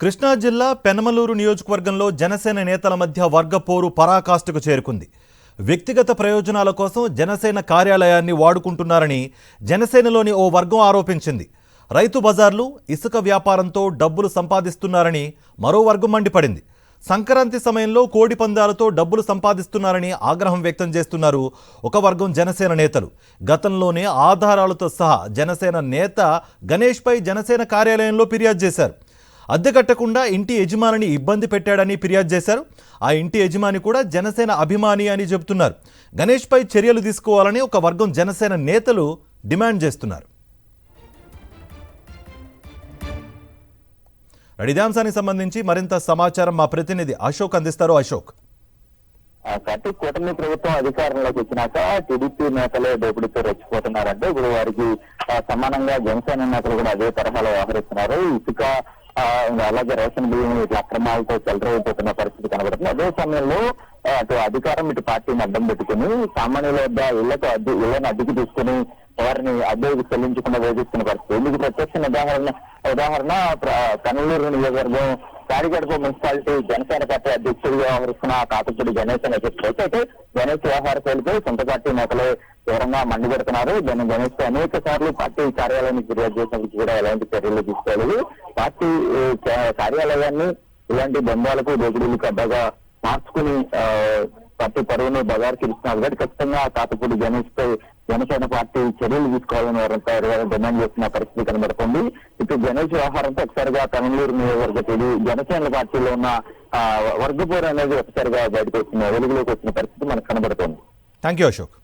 కృష్ణా జిల్లా పెనమలూరు నియోజకవర్గంలో జనసేన నేతల మధ్య వర్గపోరు పరాకాష్ఠకు చేరుకుంది. వ్యక్తిగత ప్రయోజనాల కోసం జనసేన కార్యాలయాన్ని వాడుకుంటున్నారని జనసేనలోని ఓ వర్గం ఆరోపించింది. రైతు బజార్లు, ఇసుక వ్యాపారంతో డబ్బులు సంపాదిస్తున్నారని మరో వర్గం మండిపడింది. సంక్రాంతి సమయంలో కోడి పందాలతో డబ్బులు సంపాదిస్తున్నారని ఆగ్రహం వ్యక్తం చేస్తున్నారు ఒక వర్గం జనసేన నేతలు. గతంలోనే ఆధారాలతో సహా జనసేన నేత గణేష్పై జనసేన కార్యాలయంలో ఫిర్యాదు చేశారు. అద్దె కట్టకుండా ఇంటి యజమానిని ఇబ్బంది పెట్టాడని ఫిర్యాదు చేశారు. ఆ ఇంటి యజమాని కూడా జనసేన అభిమాని అని చెబుతున్నారు. గణేష్పై చర్యలు తీసుకోవాలని ఒక వర్గం జనసేన నేతలు డిమాండ్ చేస్తున్నారు. ఇదే అంశానికి సంబంధించి మరింత సమాచారం మా ప్రతినిధి అశోక్ అందిస్తారు. అశోక్, కూటమి ప్రభుత్వం అధికారంలోకి వచ్చినాక టీడీపీ నేతలే దోపిడీతో రెచ్చిపోతున్నారంటే ఇప్పుడు వారికి సమానంగా జనసేన నేతలు కూడా అదే తరహాలో వ్యవహరిస్తున్నారు. ఇసుక అలాగే రేషన్ బియ్యం ఇట్లా అక్రమాలతో చెలరైపోతున్న పరిస్థితి కనబడుతుంది. అదే సమయంలో అటు అధికారం ఇటు పార్టీని అడ్డం పెట్టుకుని సామాన్యుల వద్ద ఇళ్లను అద్దెకి తీసుకుని వారిని అద్దెకు చెల్లించకుండా వేధిస్తున్న పరిస్థితి. ఇందుకు ప్రత్యక్ష ఉదాహరణ కనలూరు నియోజకవర్గం తాడిగడప మున్సిపాలిటీ జనసేన పార్టీ అధ్యక్షుడిగా వ్యవహరిస్తున్న కాకపూడి గణేష్ అనే చెప్పవచ్చు. అయితే గణేష్ వ్యవహార శైలిపై సొంత పార్టీ నేతలే తీవ్రంగా మండిపెడుతున్నారు. గణేష్ అనేక సార్లు పార్టీ కార్యాలయానికి ఫిర్యాదు చేసినప్పుడు కూడా ఎలాంటి చర్యలు తీసుకోలేదు. పార్టీ కార్యాలయాన్ని ఇలాంటి బంధాలకు దోపిడీలకు అడ్డగా మార్చుకుని పార్టీ పరువును బజార్కి ఇస్తున్నారు. కాబట్టి ఖచ్చితంగా కాకపూడి గణేష్ పై జనసేన పార్టీ చర్యలు తీసుకోవాలని వారంతా డిమాండ్ చేస్తున్న పరిస్థితి కనబడుతుంది. ఇటు గణేష్ వ్యవహారంతో ఒకసారిగా కనలూరు నియోజకవర్గ జనసేన పార్టీలో ఉన్న వర్గపోరు అనేది ఒకసారిగా బయటకు వస్తున్న వెలుగులోకి వచ్చిన పరిస్థితి మనకు కనబడుతోంది. Thank you Ashok.